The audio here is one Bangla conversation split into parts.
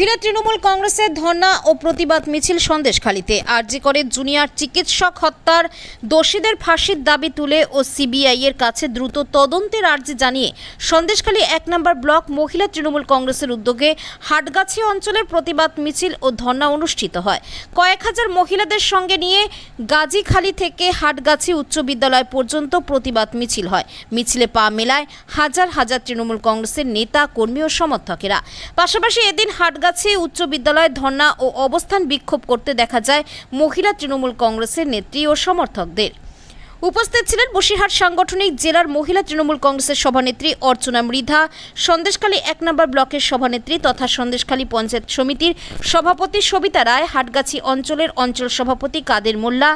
মহিলা তৃণমূল কংগ্রেসের ধর্ণা ও প্রতিবাদ মিছিল সন্দেশখালীতে। আরজি করে জুনিয়র চিকিৎসক হত্যার দোষীদের ফাঁসির দাবি তুলে ও সিবিআই এর কাছে দ্রুত তদন্তের আর্জি জানিয়ে সন্দেশখালী ১ নম্বর ব্লক মহিলা তৃণমূল কংগ্রেসের উদ্যোগে হাটগাছি অঞ্চলের প্রতিবাদ মিছিল ও ধর্ণা অনুষ্ঠিত হয়। কয়েক হাজার মহিলাদের সঙ্গে নিয়ে গাজীখালী থেকে হাটগাছি উচ্চ বিদ্যালয় পর্যন্ত প্রতিবাদ মিছিল হয়। মিছিলে পা মেলায় হাজার হাজার তৃণমূল কংগ্রেসের নেতা কর্মী ও সমর্থকেরা। পাশাপাশি এদিন হাটগাছি উচ্চ বিদ্যালয়ে ধর্ণা ও অবস্থান বিক্ষোভ করতে দেখা যায় মহিলা তৃণমূল কংগ্রেসের নেত্রী ও সমর্থকদের। উপস্থিত ছিলেন বসিরহাট সাংগঠনিক জেলার মহিলা তৃণমূল কংগ্রেসের সভানেত্রী অর্চনা মৃধা, সন্দেশখালী ১ নম্বর ব্লকের সভানেত্রী তথা সন্দেশখালী পঞ্চায়েত সমিতির সভাপতি সবিতা রায়, হাটগাছি অঞ্চলের অঞ্চল সভাপতি কাদের মোল্লা,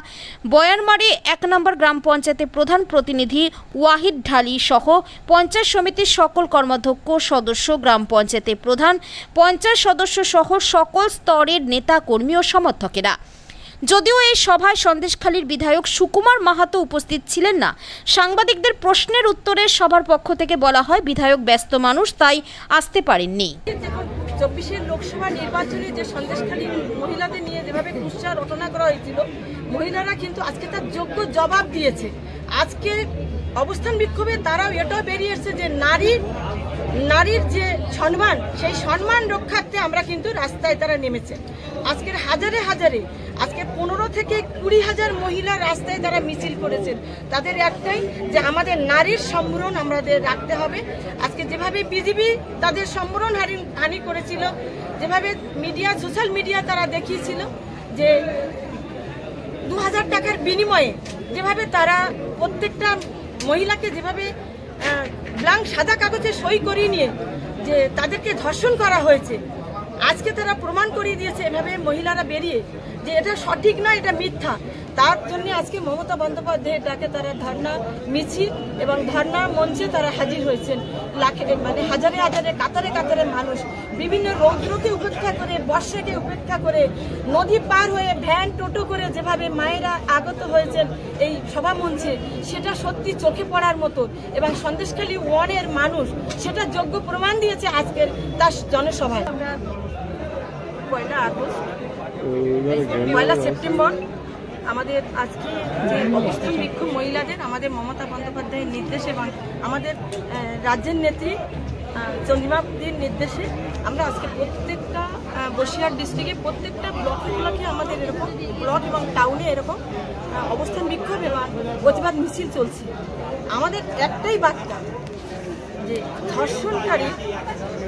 বয়ারমারি ১ নম্বর গ্রাম পঞ্চায়েতের প্রধান প্রতিনিধি ওয়াহিদ ঢালি সহ পঞ্চায়েত সমিতির সকল কর্মাধ্যক্ষ সদস্য, গ্রাম পঞ্চায়েতের প্রধান, পঞ্চায়েত সদস্য সহ সকল স্তরের নেতা কর্মী ও সমর্থকেরা। যদিও এই সভায় সন্দেশখালীর বিধায়ক সুকুমার মাহাতো উপস্থিত ছিলেন না। সাংবাদিকদের প্রশ্নের উত্তরে সবার পক্ষ থেকে বলা হয় বিধায়ক ব্যস্ত মানুষ, তাই আসতে পারেননি। ২৪ লোকসভা নির্বাচনে যে সন্দেশখালী মহিলাদের নিয়ে যেভাবে কুৎসা রটনা করা হয়েছিল, মহিলারা কিন্তু আজকে তার যোগ্য জবাব দিয়েছে। আজকে অবস্থান বিক্ষোভে তারাও এটাও বেরিয়ে এসেছে যে নারীর যে সম্মান, সেই সম্মান রক্ষার্থে আমরা কিন্তু রাস্তায় তারা নেমেছে। আজকের হাজারে হাজারে আজকে ১৫ থেকে ২০ হাজার মহিলা রাস্তায় তারা মিছিল করেছেন। তাদের একটাই যে আমাদের নারীর সম্বরণ আমাদের রাখতে হবে। আজকে যেভাবে বিজেপি তাদের সম্বরণ হানি করেছিল, যেভাবে মিডিয়া সোশ্যাল মিডিয়া তারা দেখিয়েছিল যে ২০০০ টাকার বিনিময়ে যেভাবে তারা প্রত্যেকটা মহিলাকে যেভাবে ব্ল্যাঙ্ক সাদা কাগজে সই করিয়ে নিয়ে যে তাদেরকে ধর্ষণ করা হয়েছে, আজকে তারা প্রমাণ করিয়ে দিয়েছে এভাবে মহিলারা বেরিয়ে যে এটা সঠিক নয়, এটা মিথ্যা। তার জন্য আজকে মমতা বন্দ্যোপাধ্যায়ের ডাকে তারা ধর্ণা মিছিল এবং ধর্ণা মঞ্চে তারা হাজির হয়েছেন। হাজারে হাজারে কাতারে কাতারে মানুষ বিভিন্ন রৌদ্রকে উপেক্ষা করে, বর্ষাকে উপেক্ষা করে, নদী পার হয়ে ভ্যান টোটো করে যেভাবে মায়েরা আগত হয়েছেন এই সভা মঞ্চে, সেটা সত্যি চোখে পড়ার মতো। এবং সন্দেশখালী 1-এর মানুষ সেটা যোগ্য প্রমাণ দিয়েছে আজকের তার জনসভায়। আমরা 1 সেপ্টেম্বর আমাদের আজকে যে অবস্থান বিক্ষোভ মহিলাদের, আমাদের মমতা বন্দ্যোপাধ্যায়ের নির্দেশে এবং আমাদের রাজ্যের নেত্রী চন্দ্রিমাদির নির্দেশে আমরা আজকে প্রত্যেকটা বসিরহাট ডিস্ট্রিক্টে প্রত্যেকটা ব্লকে আমাদের এরকম ব্লক এবং টাউনে এরকম অবস্থান বিক্ষোভ এবং প্রতিবাদ মিছিল চলছে। আমাদের একটাই বার্তা যে ধর্ষণকারী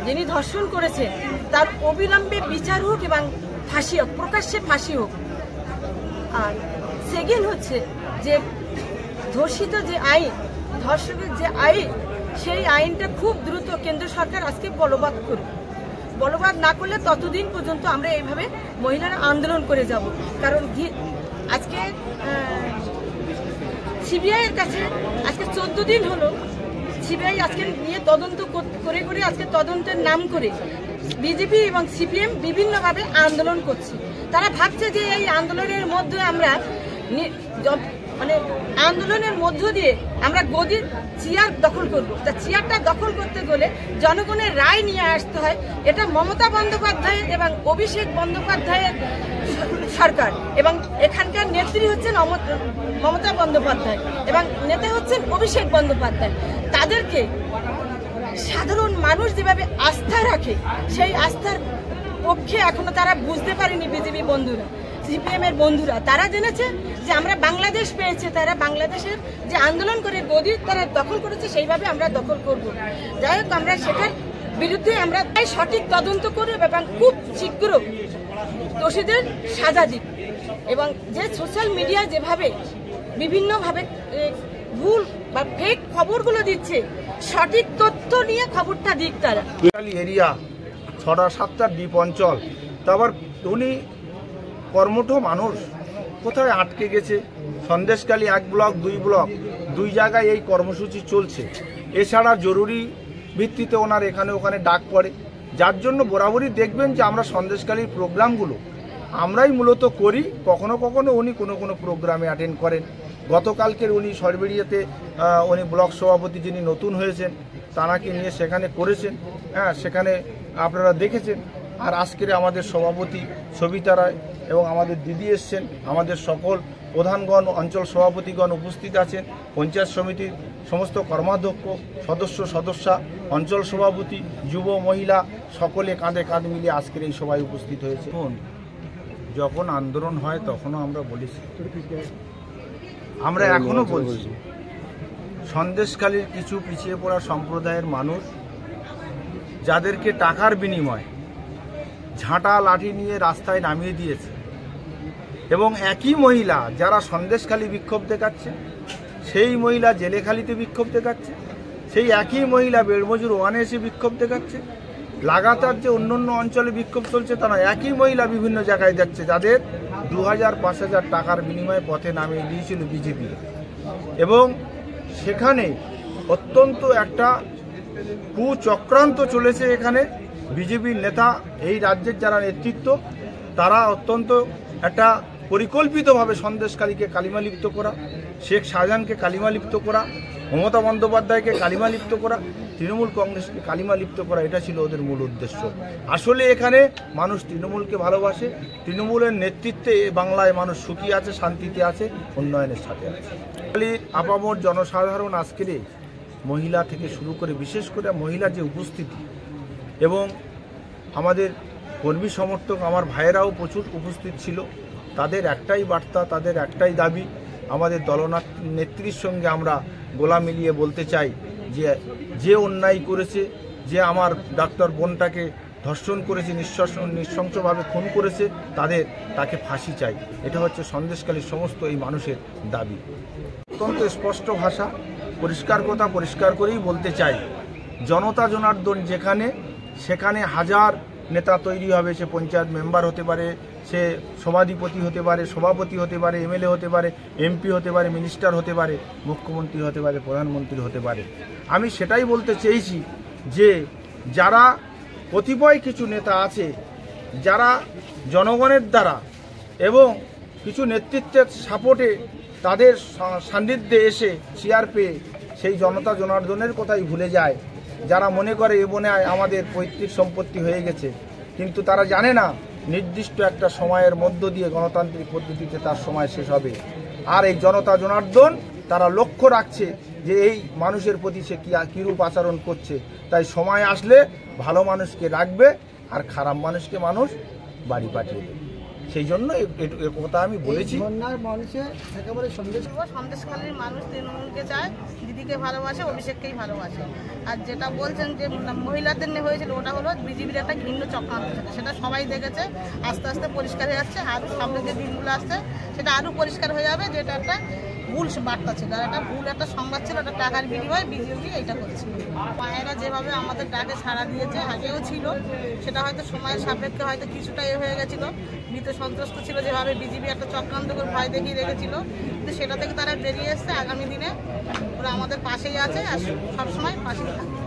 যিনি ধর্ষণ করেছে তার অবিলম্বে বিচার হোক এবং ফাঁসি হোক, প্রকাশ্যে ফাঁসি হোক। আর সেকেন্ড হচ্ছে যে ধর্ষিত যে আইন, ধর্ষকের যে আইন, সেই আইনটা খুব দ্রুত কেন্দ্র সরকার আজকে বলবৎ করবে। বলবৎ না করলে ততদিন পর্যন্ত আমরা এইভাবে মহিলারা আন্দোলন করে যাব। কারণ আজকে সিবিআই এর কাছে আজকে 14 দিন হলো, সিবিআই আজকে নিয়ে তদন্ত করে করে আজকে তদন্তের নাম করে বিজেপি এবং সিপিএম বিভিন্নভাবে আন্দোলন করছে। তারা ভাবছে যে এই আন্দোলনের মধ্যে আমরা আন্দোলনের মধ্য দিয়ে আমরা গদির চেয়ার দখল করব। তা চেয়ারটা দখল করতে গেলে জনগণের রায় নিয়ে আসতে হয়। এটা মমতা বন্দ্যোপাধ্যায় এবং অভিষেক বন্দ্যোপাধ্যায়ের সরকার, এবং এখানকার নেত্রী হচ্ছেন মমতা বন্দ্যোপাধ্যায় এবং নেতা হচ্ছেন অভিষেক বন্দ্যোপাধ্যায়। তাদেরকে সাধারণ মানুষ যেভাবে আস্থা রাখে, সেই আস্থার পক্ষে এখনো তারা বুঝতে পারেনি। বিজেপি বন্ধুরা, সিপিএম এর বন্ধুরা তারা জেনেছে যে আমরা বাংলাদেশ পেয়েছে, তারা বাংলাদেশের যে আন্দোলন করে গদি তারা দখল করেছে, সেইভাবে আমরা দখল করব। যাই হোক, আমরা সেটার বিরুদ্ধে আমরা সঠিক তদন্ত করব এবং খুব শীঘ্র দোষীদের সাজা দিক। এবং যে সোশ্যাল মিডিয়া যেভাবে বিভিন্নভাবে ভুল বা ফেক খবরগুলো দিচ্ছে, সঠিক তথ্য নিয়ে খবরটা দিক। তারা এরিয়া 6টা-7টা দ্বীপ অঞ্চল, তারপর উনি কর্মঠ মানুষ কোথায় আটকে গেছে। সন্দেশখালী 1 ব্লক 2 ব্লক 2 জায়গায় এই কর্মসূচি চলছে। এছাড়া জরুরি ভিত্তিতে ওনার এখানে ওখানে ডাক পড়ে, যার জন্য বরাবরই দেখবেন যে আমরা সন্দেশখালীর প্রোগ্রামগুলো আমরাই মূলত করি। কখনো কখনো উনি কোনো প্রোগ্রামে অ্যাটেন্ড করেন। গতকালকের উনি সরবেরিয়াতে উনি ব্লক সভাপতি যিনি নতুন হয়েছেন তানাকে নিয়ে সেখানে করেছেন। সেখানে আপনারা দেখেছেন আর আজকের আমাদের সভাপতি সবিতা রায় এবং আমাদের দিদি এসছেন, আমাদের সকল প্রধানগণ, অঞ্চল সভাপতিগণ উপস্থিত আছেন, পঞ্চায়েত সমিতির সমস্ত কর্মাধ্যক্ষ, সদস্যা, অঞ্চল সভাপতি, যুব, মহিলা সকলে কাঁধে কাঁধ মিলিয়ে আজকের এই সভায় উপস্থিত হয়েছে। যখন আন্দোলন হয় তখনও আমরা বলেছি, আমরা এখনো বলছি, সন্দেশখালীর কিছু পিছিয়ে পড়া সম্প্রদায়ের মানুষ যাদেরকে টাকার বিনিময়ে ঝাঁটা লাঠি নিয়ে রাস্তায় নামিয়ে দিয়েছে, এবং একই মহিলা যারা সন্দেশখালী বিক্ষোভ দেখাচ্ছে, সেই মহিলা জেলেখালিতে বিক্ষোভ দেখাচ্ছে, সেই একই মহিলা বেড়মজুর ওয়ানে এসে বিক্ষোভ দেখাচ্ছে, লাগাতার যে অন্য অঞ্চলে বিক্ষোভ চলছে তা নয়, একই মহিলা বিভিন্ন জায়গায় দেখছে, যাদের 2000-5000 টাকার বিনিময়ে পথে নামিয়ে দিয়েছিল বিজেপি। এবং সেখানে অত্যন্ত একটা কুচক্রান্ত চলেছে। এখানে বিজেপির নেতা, এই রাজ্যের যারা নেতৃত্ব, তারা অত্যন্ত একটা পরিকল্পিতভাবে সন্দেশখালীকে কালিমালিপ্ত করা, শেখ শাহজাহানকে কালিমালিপ্ত করা, মমতা বন্দ্যোপাধ্যায়কে কালিমালিপ্ত করা, তৃণমূল কংগ্রেসকে কালিমালিপ্ত করা, এটা ছিল ওদের মূল উদ্দেশ্য। আসলে এখানে মানুষ তৃণমূলকে ভালোবাসে, তৃণমূলের নেতৃত্বে বাংলায় মানুষ সুখী আছে, শান্তিতে আছে, উন্নয়নের সাথে আছে। খালির আপামর জনসাধারণ আজকের মহিলা থেকে শুরু করে, বিশেষ করে মহিলার যে উপস্থিতি, এবং আমাদের কর্মী সমর্থক আমার ভাইয়েরাও প্রচুর উপস্থিত ছিল। তাদের একটাই বার্তা, তাদের একটাই দাবি, আমাদের দলনেত্রীর সঙ্গে আমরা গোলা মিলিয়ে বলতে চাই যে অন্যায় করেছে, যে আমার ডাক্তার বোনটাকে ধর্ষণ করেছে, নৃশংসভাবে খুন করেছে, তাকে ফাঁসি চাই। এটা হচ্ছে সন্দেশখালীর সমস্ত এই মানুষের দাবি। অত্যন্ত স্পষ্ট ভাষা, পরিষ্কার কথা পরিষ্কার করেই বলতে চাই, জনতা জনার্দন যেখানে, সেখানে হাজার নেতা তৈরি হবে। সে পঞ্চায়েত মেম্বার হতে পারে, সে সভাধিপতি হতে পারে, সভাপতি হতে পারে, এমএলএ হতে পারে, এমপি হতে পারে, মিনিস্টার হতে পারে, মুখ্যমন্ত্রী হতে পারে, প্রধানমন্ত্রী হতে পারে। আমি সেটাই বলতে চেয়েছি যে যারা কতিপয় কিছু নেতা আছে, যারা জনগণের দ্বারা এবং কিছু নেতৃত্বের সাপোর্টে তাদের সান্নিধ্যে এসে চেয়ার পেয়ে সেই জনতা জনার্দনের কথাই ভুলে যায়, যারা মনে করে এ বনে আমাদের পৈতৃক সম্পত্তি হয়ে গেছে, কিন্তু তারা জানে না নির্দিষ্ট একটা সময়ের মধ্য দিয়ে গণতান্ত্রিক পদ্ধতিতে তার সময় শেষ হবে। আর এই জনতা জনার্দন তারা লক্ষ্য রাখছে যে এই মানুষের প্রতি সে কীরূপ আচরণ করছে, তাই সময় আসলে ভালো মানুষকে রাখবে আর খারাপ মানুষকে মানুষ বাড়ি পাঠিয়ে দেবে। সেই জন্য এ কথা আমি বলেছি। সন্দেশখালীর মানুষ তৃণমূলকে চায়, দিদিকে ভালোবাসে, অভিষেককেই ভালোবাসে। আর যেটা বলছেন যে মহিলাদের নিয়ে হয়েছিল, ওটা হলো বিজেপির একটা ঘৃণ্য চক্রান্ত ছিল, সেটা সবাই দেখেছে। আস্তে আস্তে পরিষ্কার হয়ে যাচ্ছে, আরও সামনে যে দিনগুলো আসছে সেটা আরও পরিষ্কার হয়ে যাবে, যেটা একটা ভুল বার্তা ছিল, আর একটা ভুল একটা সংবাদ ছিল, একটা টাকার বিনিময়ে বিজেপি এইটা করছিল। মায়েরা যেভাবে আমাদের ডাকে সাড়া দিয়েছে, আগেও ছিল, সেটা হয়তো সময়ের সাপেক্ষে হয়তো কিছুটা হয়ে গেছিল, ভীত সন্ত্রস্ত ছিল, যেভাবে বিজেপি একটা চক্রান্ত করে ভয় দেখিয়ে রেখেছিল, কিন্তু সেটা থেকে তারা বেরিয়ে এসছে। আগামী দিনে ওরা আমাদের পাশেই আছে আর সবসময় পাশেই থাকবে।